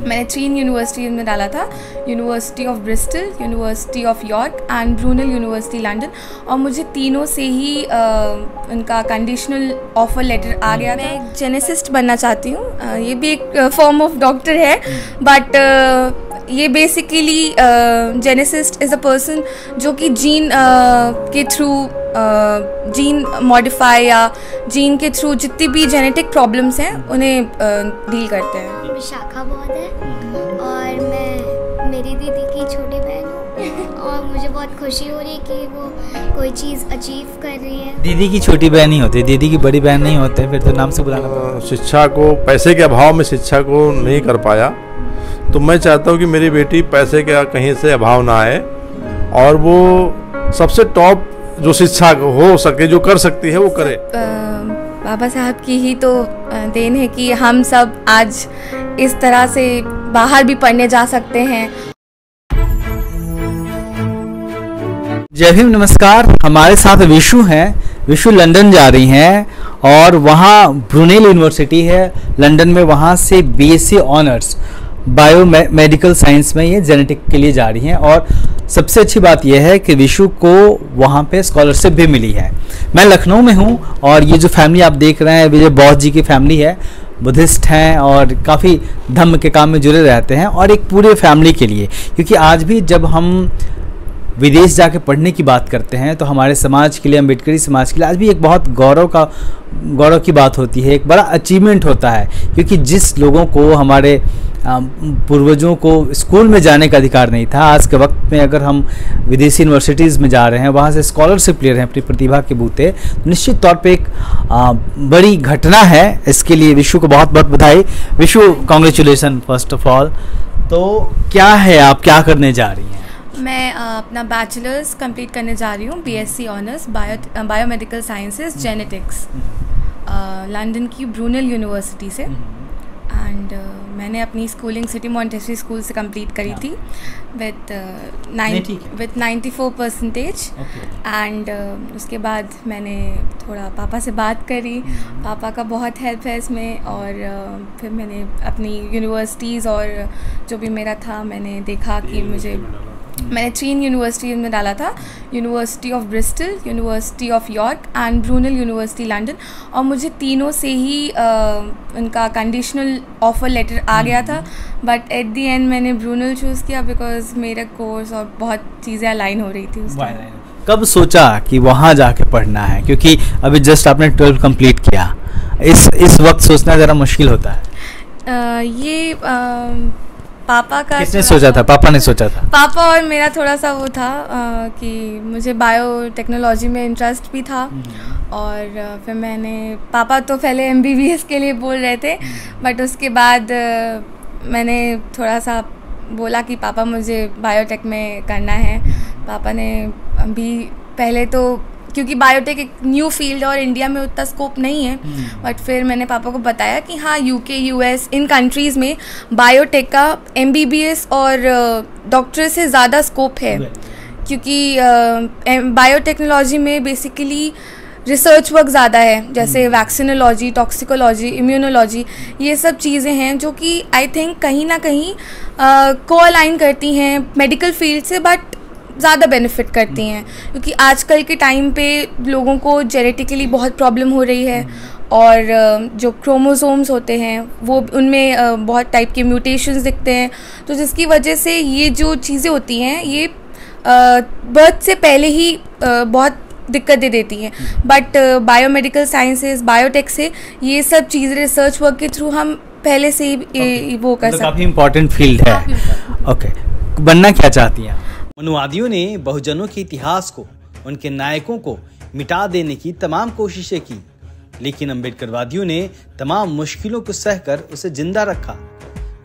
मैंने 3 यूनिवर्सिटीज़ में डाला था, university of Bristol, university of York and Brunel university London, और मुझे तीनों से ही उनका कंडीशनल ऑफर लेटर आ गया था। मैं एक जेनेसिस्ट बनना चाहती हूँ, ये भी एक फॉर्म ऑफ डॉक्टर है, बट ये basically geneticist is a person जो कि जीन के थ्रू जीन मॉडिफाई या जीन के थ्रू जितनी भी जेनेटिक प्रॉब्लम्स हैं उन्हें डील करते हैं। विशाखा बहुत है और मैं मेरी दीदी की छोटी बहन हूँ और मुझे बहुत खुशी हो रही है कि वो कोई चीज़ अचीव कर रही है। दीदी की छोटी बहन ही होती है, दीदी की बड़ी बहन नहीं होते, फिर तो नाम से बुलाना पड़ता। शिक्षा को, पैसे के अभाव में शिक्षा को नहीं कर पाया, तो मैं चाहता हूँ कि मेरी बेटी पैसे का कहीं से अभाव ना आए और वो सबसे टॉप जो शिक्षा हो सके, जो कर सकती है वो करे। बाबा साहब की ही तो देन है कि हम सब आज इस तरह से बाहर भी पढ़ने जा सकते हैं। जय भीम, नमस्कार। हमारे साथ विशु हैं। विशु लंदन जा रही हैं और वहाँ ब्रूनेल यूनिवर्सिटी है लंदन में, वहाँ से BSc honours bio medical science में ये जेनेटिक के लिए जा रही हैं। और सबसे अच्छी बात यह है कि विशु को वहाँ पे स्कॉलरशिप भी मिली है। मैं लखनऊ में हूँ और ये जो फैमिली आप देख रहे हैं विजय बौद्ध जी की फैमिली है, बुद्धिस्ट हैं और काफ़ी धम्म के काम में जुड़े रहते हैं। और एक पूरे फैमिली के लिए, क्योंकि आज भी जब हम विदेश जाके पढ़ने की बात करते हैं तो हमारे समाज के लिए, अम्बेडकरी समाज के लिए आज भी एक बहुत गौरव की बात होती है, एक बड़ा अचीवमेंट होता है। क्योंकि जिस लोगों को, हमारे पूर्वजों को स्कूल में जाने का अधिकार नहीं था, आज के वक्त में अगर हम विदेशी यूनिवर्सिटीज़ में जा रहे हैं, वहाँ से स्कॉलरशिप ले रहे हैं अपनी प्रतिभा के बूते, तो निश्चित तौर पे एक बड़ी घटना है। इसके लिए विशु को बहुत बहुत बधाई। Vishu, congratulations first of all. तो क्या है, आप क्या करने जा रही हैं? मैं अपना बैचलर्स कंप्लीट करने जा रही हूँ, BSc honours biomedical sciences genetics, London की ब्रूनेल यूनिवर्सिटी से। एंड मैंने अपनी स्कूलिंग सिटी मॉन्टेसरी स्कूल से कंप्लीट करी थी विथ 94%। एंड उसके बाद मैंने थोड़ा पापा से बात करी, पापा का बहुत हेल्प है इसमें, और फिर मैंने अपनी यूनिवर्सिटीज़ और जो भी मेरा था मैंने देखा कि मैंने 3 यूनिवर्सिटीज़ में डाला था, university of Bristol, university of York and Brunel university London, और मुझे तीनों से ही उनका कंडीशनल ऑफर लेटर आ गया था। बट एट दी एंड मैंने ब्रूनेल चूज़ किया बिकॉज मेरा कोर्स और बहुत चीज़ें अलाइन हो रही थी उसमें। कब सोचा कि वहाँ जाके पढ़ना है? क्योंकि अभी जस्ट आपने 12 कंप्लीट किया, इस वक्त सोचना ज़रा मुश्किल होता है। ये पापा का, किसने सोचा था? पापा ने सोचा था। पापा और मेरा थोड़ा सा वो था कि मुझे बायोटेक्नोलॉजी में इंटरेस्ट भी था, और फिर पापा तो पहले एमबीबीएस के लिए बोल रहे थे, बट उसके बाद मैंने थोड़ा सा बोला कि पापा मुझे बायोटेक में करना है। पापा ने अभी पहले तो, क्योंकि बायोटेक एक न्यू फील्ड है और इंडिया में उतना स्कोप नहीं है, बट फिर मैंने पापा को बताया कि हाँ, यूके, यूएस, इन कंट्रीज़ में बायोटेक का एमबीबीएस और डॉक्टर से ज़्यादा स्कोप है, क्योंकि बायोटेक्नोलॉजी में बेसिकली रिसर्च वर्क ज़्यादा है, जैसे वैक्सीनोलॉजी, टॉक्सिकोलॉजी, इम्यूनोलॉजी, ये सब चीज़ें हैं जो कि आई थिंक कहीं ना कहीं को अलाइन करती हैं मेडिकल फील्ड से, बट ज़्यादा बेनिफिट करती हैं, क्योंकि आजकल के टाइम पे लोगों को जेनेटिकली बहुत प्रॉब्लम हो रही है, और जो क्रोमोसोम्स होते हैं वो उनमें बहुत टाइप के म्यूटेशंस दिखते हैं, तो जिसकी वजह से ये जो चीज़ें होती हैं ये बर्थ से पहले ही बहुत दिक्कत दे देती हैं। बट बायोमेडिकल साइंसेस, बायोटेक से ये सब चीज़ें रिसर्च वर्क के थ्रू हम पहले से ही वो कर सकते हैं। काफ़ी इम्पोर्टेंट फील्ड है। ओके, बनना क्या चाहती हैं? मनुवादियों ने बहुजनों के इतिहास को, उनके नायकों को मिटा देने की तमाम कोशिशें की, लेकिन अम्बेडकरवादियों ने तमाम मुश्किलों को सहकर उसे जिंदा रखा।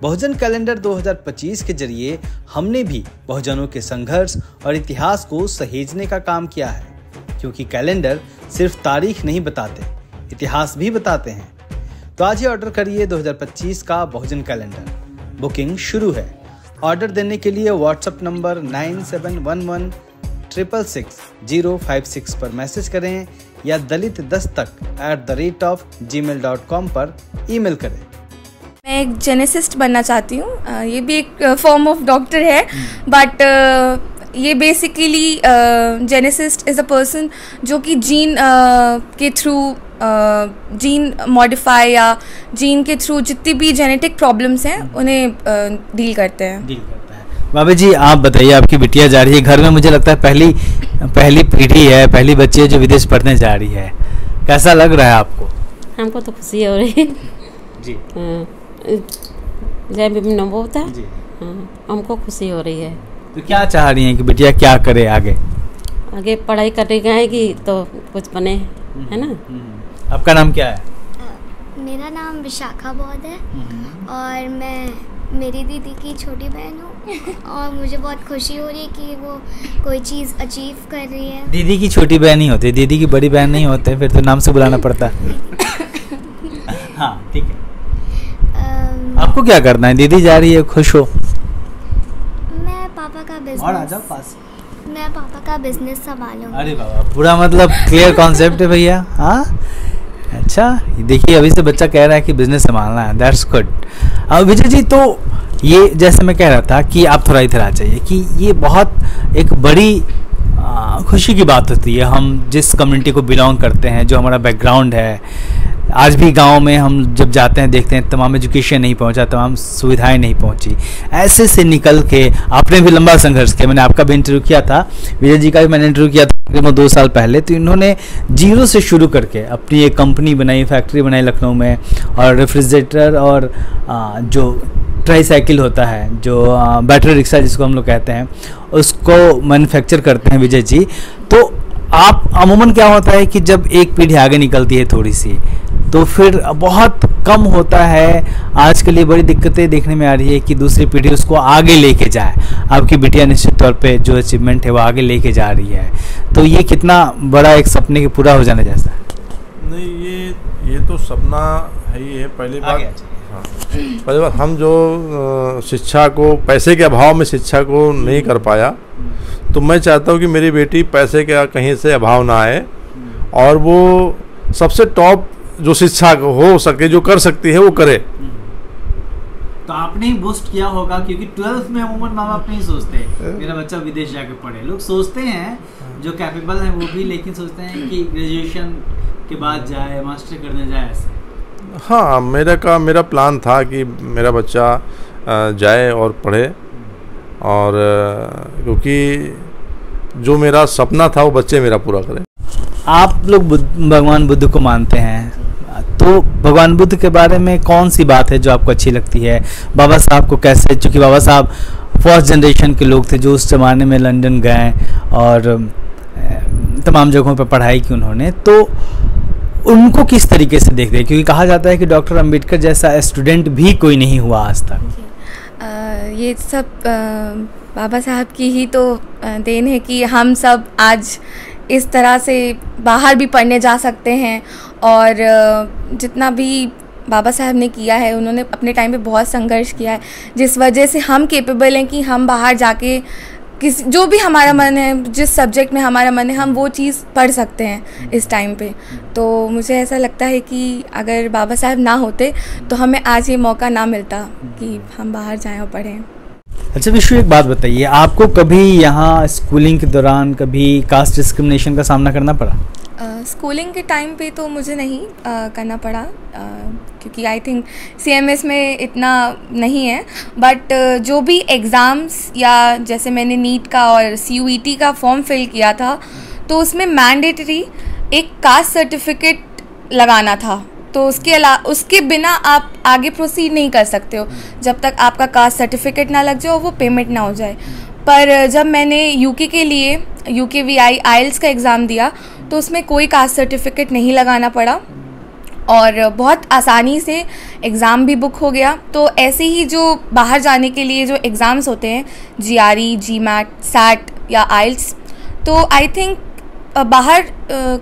बहुजन कैलेंडर 2025 के जरिए हमने भी बहुजनों के संघर्ष और इतिहास को सहेजने का काम किया है, क्योंकि कैलेंडर सिर्फ तारीख नहीं बताते, इतिहास भी बताते हैं। तो आज ही ऑर्डर करिए 2025 का बहुजन कैलेंडर। बुकिंग शुरू है। ऑर्डर देने के लिए व्हाट्सएप नंबर 9711666056 पर मैसेज करें या दलित दस्तक@gmail.com पर ईमेल करें। मैं एक जेनेसिस्ट बनना चाहती हूँ। ये भी एक फॉर्म ऑफ डॉक्टर है, बट ये basically geneticist is a person जो कि जीन के थ्रू जीन मॉडिफाई या जीन के थ्रू जितनी भी जेनेटिक प्रॉब्लम्स हैं उन्हें डील करते हैं। बाबा जी आप बताइए, आपकी बिटिया जा रही है घर में, मुझे लगता है पहली पीढ़ी है, पहली बच्ची है जो विदेश पढ़ने जा रही है, कैसा लग रहा है आपको? हमको तो खुशी हो रही है जी। जय भीम नमो होता है, हमको खुशी हो रही है। तो क्या चाह रही हैं कि बिटिया क्या करे आगे? आगे पढ़ाई करने जाएगी तो कुछ बने, है ना। आपका नाम क्या है? मेरा नाम विशाखा बौद्ध है और मैं मेरी दीदी की छोटी बहन हूँ और मुझे बहुत खुशी हो रही है कि वो कोई चीज़ अचीव कर रही है। दीदी की छोटी बहन ही होती है, दीदी की बड़ी बहन नहीं होते, फिर तो नाम से बुलाना पड़ता है। हाँ ठीक है। आपको क्या करना है? दीदी जा रही है, खुश हो? मैं पापा का बिजनेस, और आ जाओ पास। मैं पापा का बिजनेस संभालूंगा। अरे बाबा, पूरा मतलब क्लियर कॉन्सेप्ट है भैया। हाँ अच्छा, देखिए अभी से बच्चा कह रहा है कि बिजनेस संभालना है, दैट्स गुड। अब विजय जी, तो ये जैसे मैं कह रहा था कि आप थोड़ा इधर आ जाइए कि ये बहुत एक बड़ी खुशी की बात होती है। हम जिस कम्युनिटी को बिलोंग करते हैं, जो हमारा बैकग्राउंड है, आज भी गांव में हम जब जाते हैं देखते हैं तमाम एजुकेशन नहीं पहुंचा, तमाम सुविधाएं नहीं पहुंची, ऐसे से निकल के आपने भी लंबा संघर्ष किया। मैंने आपका भी इंटरव्यू किया था, विजय जी का भी मैंने इंटरव्यू किया था तकरीबन 2 साल पहले। तो इन्होंने जीरो से शुरू करके अपनी एक कंपनी बनाई, फैक्ट्री बनाई लखनऊ में, और रेफ्रिजरेटर और जो ट्राईसाइकिल होता है, जो बैटरी रिक्शा जिसको हम लोग कहते हैं, उसको मैन्युफैक्चर करते हैं विजय जी। तो आप अमूमन क्या होता है कि जब एक पीढ़ी आगे निकलती है थोड़ी सी, तो फिर बहुत कम होता है। आज के लिए बड़ी दिक्कतें देखने में आ रही है कि दूसरी पीढ़ी उसको आगे लेके जाए। आपकी बिटिया निश्चित तौर पे जो अचीवमेंट है वो आगे लेके जा रही है, तो ये कितना बड़ा एक सपने के पूरा हो जाने जैसा है। नहीं, ये तो सपना है ही है। पहली बात, हाँ, पहली बात हम जो शिक्षा को, पैसे के अभाव में शिक्षा को नहीं कर पाया, तो मैं चाहता हूँ कि मेरी बेटी पैसे का कहीं से अभाव ना आए और वो सबसे टॉप जो शिक्षा हो सके, जो कर सकती है वो करे। तो आपने ही बूस्ट किया होगा, क्योंकि 12th में अमूमन माँ बाप नहीं सोचते मेरा बच्चा विदेश जाके पढ़े। लोग सोचते हैं जो कैपेबल हैं वो भी, लेकिन सोचते हैं कि ग्रेजुएशन के बाद जाए, मास्टर करने जाए ऐसे। हाँ, मेरा प्लान था कि मेरा बच्चा जाए और पढ़े, और क्योंकि जो मेरा सपना था वो बच्चे मेरा पूरा करें। आप लोग भगवान बुद्ध को मानते हैं, तो भगवान बुद्ध के बारे में कौन सी बात है जो आपको अच्छी लगती है? बाबा साहब को कैसे, चूँकि बाबा साहब फर्स्ट जनरेशन के लोग थे जो उस ज़माने में लंदन गए और तमाम जगहों पर पढ़ाई की उन्होंने, तो उनको किस तरीके से देखते हैं? क्योंकि कहा जाता है कि डॉक्टर अंबेडकर जैसा स्टूडेंट भी कोई नहीं हुआ आज तक। ये सब बाबा साहब की ही तो देन है कि हम सब आज इस तरह से बाहर भी पढ़ने जा सकते हैं। और जितना भी बाबा साहब ने किया है, उन्होंने अपने टाइम पे बहुत संघर्ष किया है, जिस वजह से हम कैपेबल हैं कि हम बाहर जाके जो भी हमारा मन है, जिस सब्जेक्ट में हमारा मन है, हम वो चीज़ पढ़ सकते हैं इस टाइम पे। तो मुझे ऐसा लगता है कि अगर बाबा साहब ना होते तो हमें आज ये मौका ना मिलता कि हम बाहर जाएं और पढ़ें। अच्छा विशु, एक बात बताइए, आपको कभी यहाँ स्कूलिंग के दौरान कभी कास्ट डिस्क्रिमिनेशन का सामना करना पड़ा? स्कूलिंग के टाइम पे तो मुझे नहीं करना पड़ा, क्योंकि आई थिंक CMS में इतना नहीं है। बट जो भी एग्ज़ाम्स, या जैसे मैंने नीट का और CUET का फॉर्म फिल किया था, तो उसमें मैंडेटरी एक कास्ट सर्टिफिकेट लगाना था। तो उसके बिना आप आगे प्रोसीड नहीं कर सकते हो जब तक आपका कास्ट सर्टिफिकेट ना लग जाए और वो पेमेंट ना हो जाए। पर जब मैंने UK के लिए UKVI IELTS का एग्ज़ाम दिया, तो उसमें कोई कास्ट सर्टिफिकेट नहीं लगाना पड़ा और बहुत आसानी से एग्ज़ाम भी बुक हो गया। तो ऐसे ही जो बाहर जाने के लिए जो एग्ज़ाम्स होते हैं, GRE, GMAT, SAT या IELTS, तो आई थिंक बाहर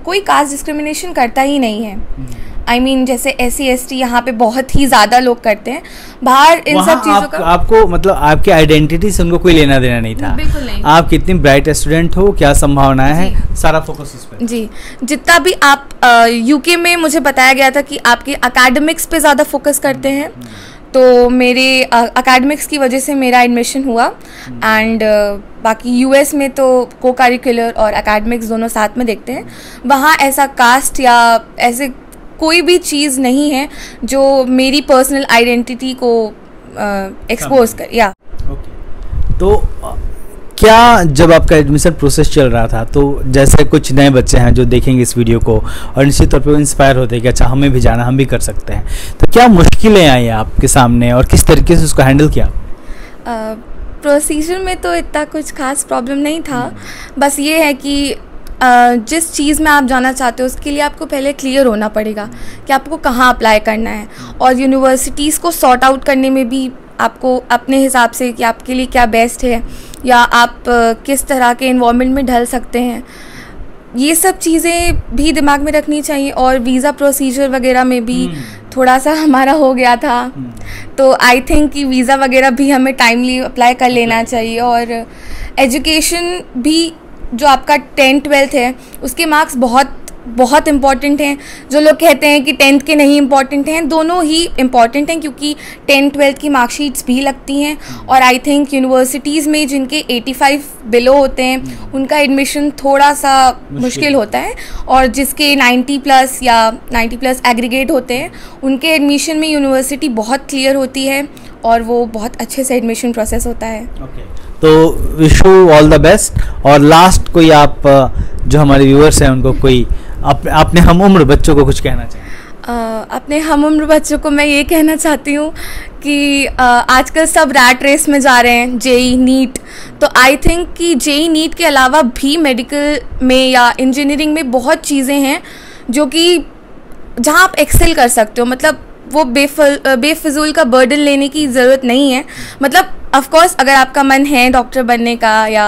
कोई कास्ट डिस्क्रिमिनेशन करता ही नहीं है। I mean, जैसे SC ST यहाँ पे बहुत ही ज़्यादा लोग करते हैं बाहर इन सब चीज़ों का। आपको मतलब आपकी आइडेंटिटी से उनको कोई लेना देना नहीं था? बिल्कुल नहीं। आप कितनी ब्राइट स्टूडेंट हो, क्या संभावनाएं हैं, सारा फोकस उस पर। जी, जितना भी आप UK में मुझे बताया गया था कि आपके एकेडमिक्स पे ज़्यादा फोकस करते हैं, तो मेरे एकेडमिक्स की वजह से मेरा एडमिशन हुआ एंड बाकी यूएस में तो को करिकुलर और एकेडमिक्स दोनों साथ में देखते हैं। वहाँ ऐसा कास्ट या ऐसे कोई भी चीज़ नहीं है जो मेरी पर्सनल आइडेंटिटी को एक्सपोज कर या तो क्या जब आपका एडमिशन प्रोसेस चल रहा था तो जैसे कुछ नए बच्चे हैं जो देखेंगे इस वीडियो को और निश्चित तौर पे इंस्पायर होते हैं कि अच्छा हमें भी जाना, हम भी कर सकते हैं, तो क्या मुश्किलें आई आपके सामने और किस तरीके से उसको हैंडल किया? प्रोसीजर में तो इतना कुछ खास प्रॉब्लम नहीं था, बस ये है कि जिस चीज़ में आप जाना चाहते हो उसके लिए आपको पहले क्लियर होना पड़ेगा कि आपको कहाँ अप्लाई करना है, और यूनिवर्सिटीज़ को सॉर्ट आउट करने में भी आपको अपने हिसाब से कि आपके लिए क्या बेस्ट है या आप किस तरह के इन्वायरमेंट में ढल सकते हैं, ये सब चीज़ें भी दिमाग में रखनी चाहिए। और वीज़ा प्रोसीजर वगैरह में भी थोड़ा सा हमारा हो गया था, तो आई थिंक कि वीज़ा वगैरह भी हमें टाइमली अप्लाई कर लेना चाहिए। और एजुकेशन भी जो आपका 10th-12th है उसके मार्क्स बहुत बहुत इम्पॉर्टेंट हैं। जो लोग कहते हैं कि 10th के नहीं इम्पॉर्टेंट हैं, दोनों ही इम्पॉर्टेंट हैं क्योंकि 10th-12th की मार्कशीट्स भी लगती हैं। और आई थिंक यूनिवर्सिटीज़ में जिनके 85 बिलो होते हैं उनका एडमिशन थोड़ा सा मुश्किल होता है, और जिसके 90+ या 90+ एग्रीगेट होते हैं उनके एडमिशन में यूनिवर्सिटी बहुत क्लियर होती है और वो बहुत अच्छे से एडमिशन प्रोसेस होता है। तो wish you all the best. और लास्ट कोई आप जो हमारे व्यूअर्स हैं उनको कोई अपने हम उम्र बच्चों को कुछ कहना चाहिए? अपने हम उम्र बच्चों को मैं ये कहना चाहती हूँ कि आजकल सब रैट रेस में जा रहे हैं, जेई नीट, तो आई थिंक कि जेई नीट के अलावा भी मेडिकल में या इंजीनियरिंग में बहुत चीज़ें हैं जो कि जहाँ आप एक्सेल कर सकते हो। मतलब वो बेफिजूल का बर्डन लेने की ज़रूरत नहीं है। मतलब ऑफ कोर्स अगर आपका मन है डॉक्टर बनने का या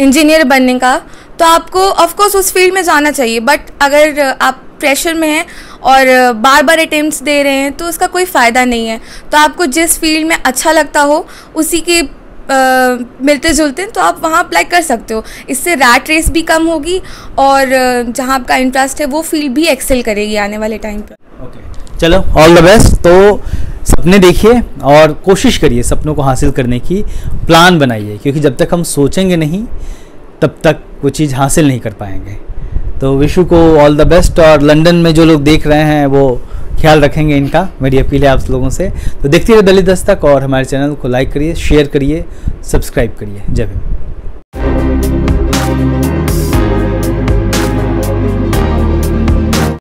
इंजीनियर बनने का तो आपको ऑफ कोर्स उस फील्ड में जाना चाहिए, बट अगर आप प्रेशर में हैं और बार बार अटेम्प्ट्स दे रहे हैं तो उसका कोई फ़ायदा नहीं है। तो आपको जिस फील्ड में अच्छा लगता हो उसी के मिलते जुलते तो आप वहाँ अप्लाई कर सकते हो। इससे रैट रेस भी कम होगी और जहाँ आपका इंटरेस्ट है वो फील्ड भी एक्सेल करेगी आने वाले टाइम पर। चलो ऑल द बेस्ट। तो सपने देखिए और कोशिश करिए सपनों को हासिल करने की, प्लान बनाइए, क्योंकि जब तक हम सोचेंगे नहीं तब तक वो चीज़ हासिल नहीं कर पाएंगे। तो विशु को ऑल द बेस्ट, और लंदन में जो लोग देख रहे हैं वो ख्याल रखेंगे इनका, मेरी अपील है आप लोगों से। तो देखते रहिए दलित दस्तक और हमारे चैनल को लाइक करिए, शेयर करिए, सब्सक्राइब करिए। जय हिंद।